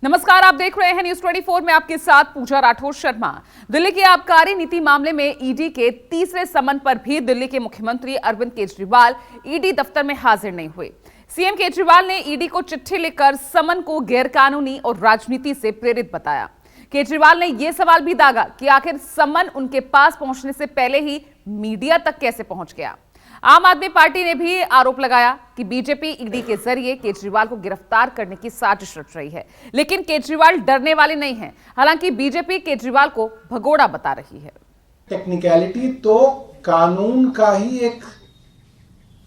नमस्कार, आप देख रहे हैं न्यूज 24 में आपके साथ पूजा राठौर शर्मा। दिल्ली की आबकारी नीति मामले में ईडी के तीसरे समन पर भी दिल्ली के मुख्यमंत्री अरविंद केजरीवाल ईडी दफ्तर में हाजिर नहीं हुए। सीएम केजरीवाल ने ईडी को चिट्ठी लिखकर समन को गैरकानूनी और राजनीति से प्रेरित बताया। केजरीवाल ने यह सवाल भी दागा कि आखिर समन उनके पास पहुंचने से पहले ही मीडिया तक कैसे पहुंच गया। आम आदमी पार्टी ने भी आरोप लगाया कि बीजेपी ईडी के जरिए केजरीवाल को गिरफ्तार करने की साजिश रच रही है, लेकिन केजरीवाल डरने वाले नहीं हैं। हालांकि बीजेपी केजरीवाल को भगोड़ा बता रही है। टेक्निकलिटी तो कानून का ही एक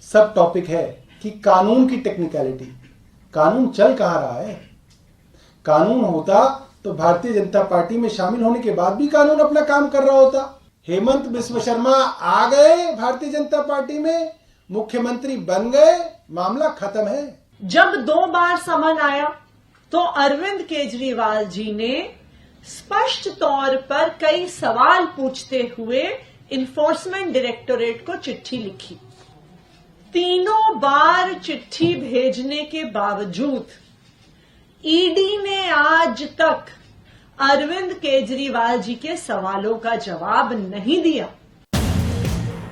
सब टॉपिक है कि कानून की टेक्निकलिटी, कानून चल कहां रहा है। कानून होता तो भारतीय जनता पार्टी में शामिल होने के बाद भी कानून अपना काम कर रहा होता। हेमंत बिस्व शर्मा आ गए भारतीय जनता पार्टी में, मुख्यमंत्री बन गए, मामला खत्म है। जब 2 बार समन आया तो अरविंद केजरीवाल जी ने स्पष्ट तौर पर कई सवाल पूछते हुए इन्फोर्समेंट डायरेक्टोरेट को चिट्ठी लिखी। तीनों बार चिट्ठी भेजने के बावजूद ईडी ने आज तक अरविंद केजरीवाल जी के सवालों का जवाब नहीं दिया।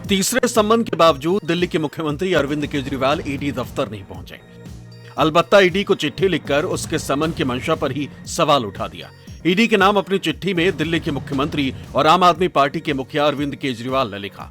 तीसरे सम्मन के बावजूद दिल्ली के मुख्यमंत्री अरविंद केजरीवाल ईडी दफ्तर नहीं पहुंचे। अलबत्ता ईडी को चिट्ठी लिखकर उसके समन की मंशा पर ही सवाल उठा दिया। ईडी के नाम अपनी चिट्ठी में दिल्ली के मुख्यमंत्री और आम आदमी पार्टी के मुखिया अरविंद केजरीवाल ने लिखा,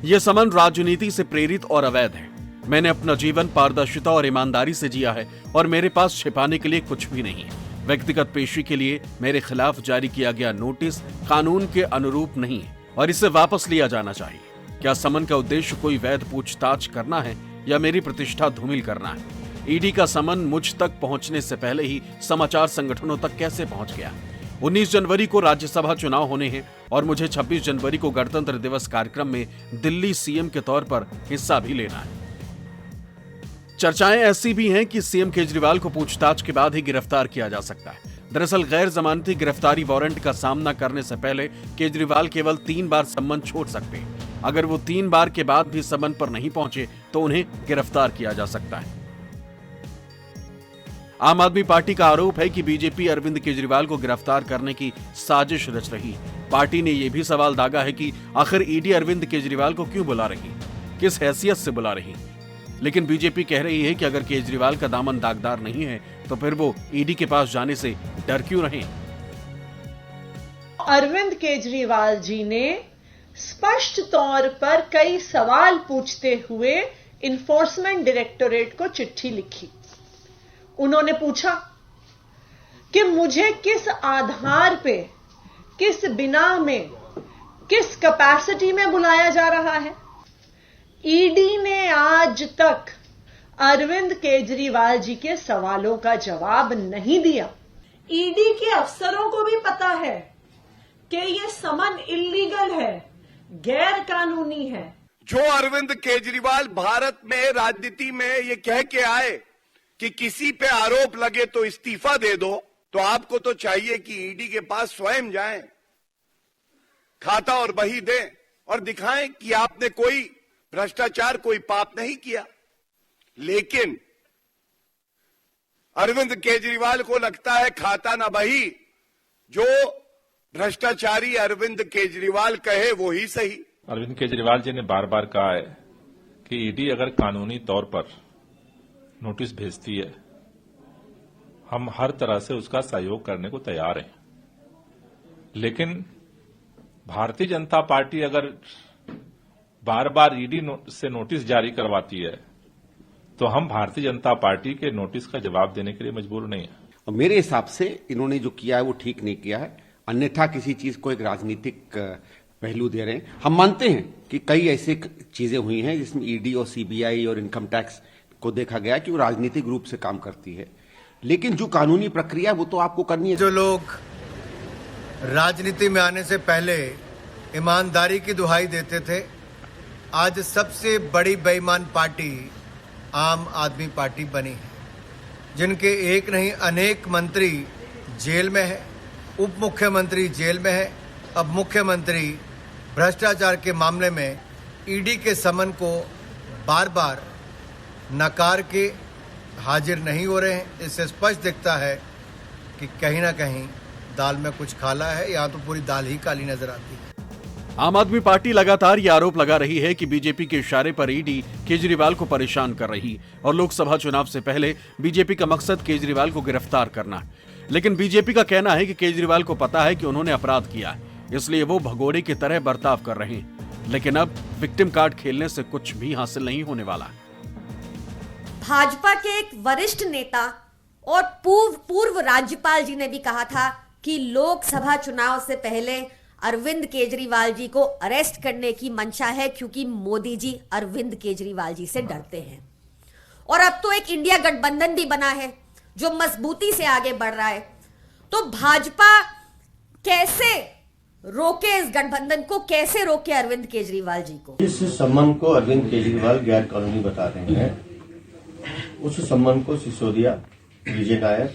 यह समन राजनीति से प्रेरित और अवैध है। मैंने अपना जीवन पारदर्शिता और ईमानदारी से जिया है और मेरे पास छिपाने के लिए कुछ भी नहीं है। व्यक्तिगत पेशी के लिए मेरे खिलाफ जारी किया गया नोटिस कानून के अनुरूप नहीं है और इसे वापस लिया जाना चाहिए। क्या समन का उद्देश्य कोई वैध पूछताछ करना है या मेरी प्रतिष्ठा धूमिल करना है? ईडी का समन मुझ तक पहुंचने से पहले ही समाचार संगठनों तक कैसे पहुंच गया? 19 जनवरी को राज्यसभा चुनाव होने हैं और मुझे 26 जनवरी को गणतंत्र दिवस कार्यक्रम में दिल्ली सीएम के तौर पर हिस्सा भी लेना है। चर्चाएं ऐसी भी हैं कि सीएम केजरीवाल को पूछताछ के बाद ही गिरफ्तार किया जा सकता है। दरअसल गैर जमानती गिरफ्तारी वारंट का सामना करने से पहले केजरीवाल केवल 3 बार सम्मन छोड़ सकते हैं। अगर वो 3 बार के बाद भी सम्मन पर नहीं पहुंचे तो उन्हें गिरफ्तार किया जा सकता है। आम आदमी पार्टी का आरोप है कि बीजेपी अरविंद केजरीवाल को गिरफ्तार करने की साजिश रच रही है। पार्टी ने यह भी सवाल दागा है कि आखिर ईडी अरविंद केजरीवाल को क्यों बुला रही, किस हैसियत से बुला रही। लेकिन बीजेपी कह रही है कि अगर केजरीवाल का दामन दागदार नहीं है तो फिर वो ईडी के पास जाने से डर क्यों रहे। अरविंद केजरीवाल जी ने स्पष्ट तौर पर कई सवाल पूछते हुए इन्फोर्समेंट डायरेक्टोरेट को चिट्ठी लिखी। उन्होंने पूछा कि मुझे किस आधार पे, किस बिना में, किस कैपेसिटी में बुलाया जा रहा है। ईडी ने आज तक अरविंद केजरीवाल जी के सवालों का जवाब नहीं दिया। ईडी के अफसरों को भी पता है कि यह समन इल्लीगल है, गैर कानूनी है। जो अरविंद केजरीवाल भारत में राजनीति में ये कह के आए कि किसी पे आरोप लगे तो इस्तीफा दे दो, तो आपको तो चाहिए कि ईडी के पास स्वयं जाएं, खाता और बही दें और दिखाएं कि आपने कोई भ्रष्टाचार, कोई पाप नहीं किया। लेकिन अरविंद केजरीवाल को लगता है खाता ना बही, जो भ्रष्टाचारी अरविंद केजरीवाल कहे वो ही सही। अरविंद केजरीवाल जी ने बार बार कहा है कि ईडी अगर कानूनी तौर पर नोटिस भेजती है, हम हर तरह से उसका सहयोग करने को तैयार हैं। लेकिन भारतीय जनता पार्टी अगर बार बार ईडी से नोटिस जारी करवाती है तो हम भारतीय जनता पार्टी के नोटिस का जवाब देने के लिए मजबूर नहीं है। मेरे हिसाब से इन्होंने जो किया है वो ठीक नहीं किया है, अन्यथा किसी चीज को एक राजनीतिक पहलू दे रहे हैं। हम मानते हैं कि कई ऐसी चीजें हुई हैं जिसमें ईडी और सीबीआई और इनकम टैक्स को देखा गया कि वो राजनीतिक रूप से काम करती है, लेकिन जो कानूनी प्रक्रिया वो तो आपको करनी है। जो लोग राजनीति में आने से पहले ईमानदारी की दुहाई देते थे, आज सबसे बड़ी बेईमान पार्टी आम आदमी पार्टी बनी है, जिनके एक नहीं अनेक मंत्री जेल में है, उप मुख्यमंत्री जेल में है। अब मुख्यमंत्री भ्रष्टाचार के मामले में ईडी के समन को बार बार नकार के हाजिर नहीं हो रहे हैं। इससे स्पष्ट दिखता है कि कहीं ना कहीं दाल में कुछ काला है, या तो पूरी दाल ही काली नजर आती है। आम आदमी पार्टी लगातार ये आरोप लगा रही है कि बीजेपी के इशारे पर ईडी केजरीवाल को परेशान कर रही और लोकसभा चुनाव से पहले बीजेपी का मकसद केजरीवाल को गिरफ्तार करना है। लेकिन बीजेपी का कहना है कि केजरीवाल को पता है कि उन्होंने अपराध किया है, इसलिए वो भगोड़े की तरह बर्ताव कर रहे हैं। लेकिन अब विक्टिम कार्ड खेलने से कुछ भी हासिल नहीं होने वाला। भाजपा के एक वरिष्ठ नेता और पूर्व राज्यपाल जी ने भी कहा था कि लोकसभा चुनाव से पहले अरविंद केजरीवाल जी को अरेस्ट करने की मंशा है, क्योंकि मोदी जी अरविंद केजरीवाल जी से डरते हैं। और अब तो एक इंडिया गठबंधन भी बना है जो मजबूती से आगे बढ़ रहा है। तो भाजपा कैसे रोके इस गठबंधन को, कैसे रोके अरविंद केजरीवाल जी को? इस सम्मान को अरविंद केजरीवाल गैर कानूनी बता रहे हैं। उस सम्मान को सिसोदिया, विजय नायर,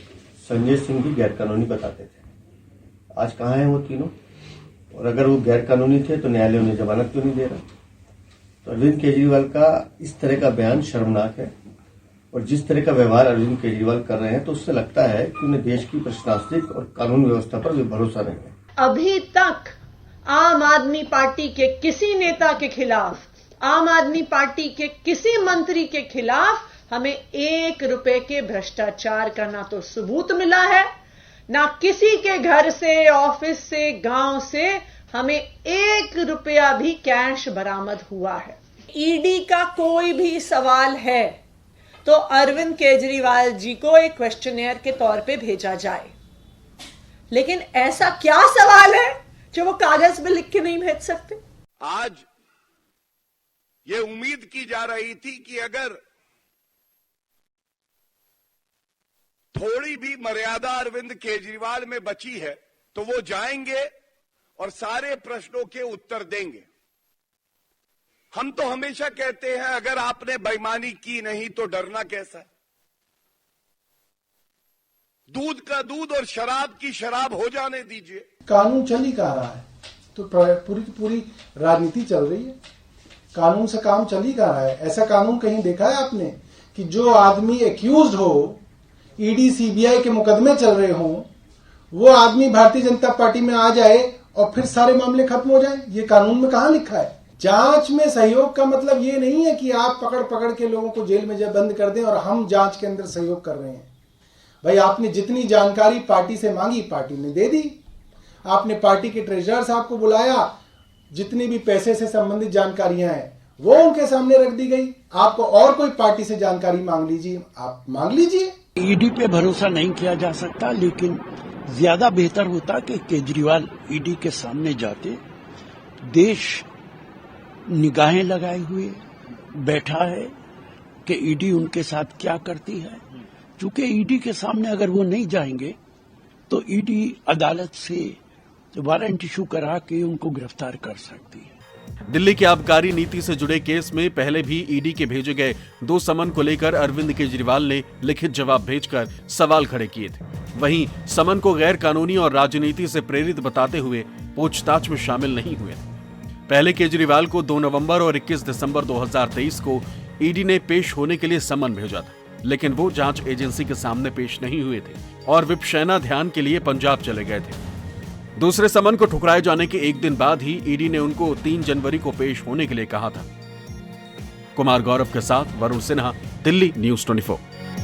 संजय सिंह भी गैर कानूनी बताते थे। आज कहाँ हैं वो तीनों? और अगर वो गैर कानूनी थे तो न्यायालय उन्हें जमानत क्यों नहीं दे रहा? तो अरविंद केजरीवाल का इस तरह का बयान शर्मनाक है। और जिस तरह का व्यवहार अरविंद केजरीवाल कर रहे हैं, तो उससे लगता है कि उन्हें देश की प्रशासनिक और कानून व्यवस्था पर भी भरोसा नहीं है। अभी तक आम आदमी पार्टी के किसी नेता के खिलाफ, आम आदमी पार्टी के किसी मंत्री के खिलाफ हमें 1 रुपए के भ्रष्टाचार का ना तो सबूत मिला है, ना किसी के घर से, ऑफिस से, गांव से हमें 1 रुपया भी कैश बरामद हुआ है। ईडी का कोई भी सवाल है तो अरविंद केजरीवाल जी को एक क्वेश्चनेयर के तौर पे भेजा जाए। लेकिन ऐसा क्या सवाल है जो वो कागज में लिख के नहीं भेज सकते? आज ये उम्मीद की जा रही थी कि अगर थोड़ी भी मर्यादा अरविंद केजरीवाल में बची है तो वो जाएंगे और सारे प्रश्नों के उत्तर देंगे। हम तो हमेशा कहते हैं अगर आपने बेईमानी की नहीं तो डरना कैसा है? दूध का दूध और शराब की शराब हो जाने दीजिए। कानून चल ही कहाँ रहा है? तो पूरी राजनीति चल रही है, कानून से काम चल ही कहाँ रहा है? ऐसा कानून कहीं देखा है आपने कि जो आदमी एक्यूज्ड हो, ईडी सीबीआई के मुकदमे चल रहे हों, वो आदमी भारतीय जनता पार्टी में आ जाए और फिर सारे मामले खत्म हो जाए? ये कानून में कहां लिखा है? जांच में सहयोग का मतलब ये नहीं है कि आप पकड़ के लोगों को जेल में बंद कर दें और हम जांच के अंदर सहयोग कर रहे हैं। भाई, आपने जितनी जानकारी पार्टी से मांगी, पार्टी ने दे दी। आपने पार्टी के ट्रेजरर साहब को बुलाया, जितनी भी पैसे से संबंधित जानकारियां हैं वो उनके सामने रख दी गई। आपको और कोई पार्टी से जानकारी मांग लीजिए, आप मांग लीजिए। ईडी पे भरोसा नहीं किया जा सकता, लेकिन ज्यादा बेहतर होता कि केजरीवाल ईडी के सामने जाते। देश निगाहें लगाए हुए बैठा है कि ईडी उनके साथ क्या करती है। चूंकि ईडी के सामने अगर वो नहीं जाएंगे तो ईडी अदालत से वारंट इशू करा के उनको गिरफ्तार कर सकती है। दिल्ली की आबकारी नीति से जुड़े केस में पहले भी ईडी के भेजे गए 2 समन को लेकर अरविंद केजरीवाल ने लिखित जवाब भेजकर सवाल खड़े किए थे। वहीं समन को गैर कानूनी और राजनीति से प्रेरित बताते हुए पूछताछ में शामिल नहीं हुए। पहले केजरीवाल को 2 नवंबर और 21 दिसंबर 2023 को ईडी ने पेश होने के लिए समन भेजा था, लेकिन वो जांच एजेंसी के सामने पेश नहीं हुए थे और विपश्यना ध्यान के लिए पंजाब चले गए थे। दूसरे समन को ठुकराए जाने के एक दिन बाद ही ईडी ने उनको 3 जनवरी को पेश होने के लिए कहा था। कुमार गौरव के साथ वरुण सिन्हा, दिल्ली न्यूज़ 24।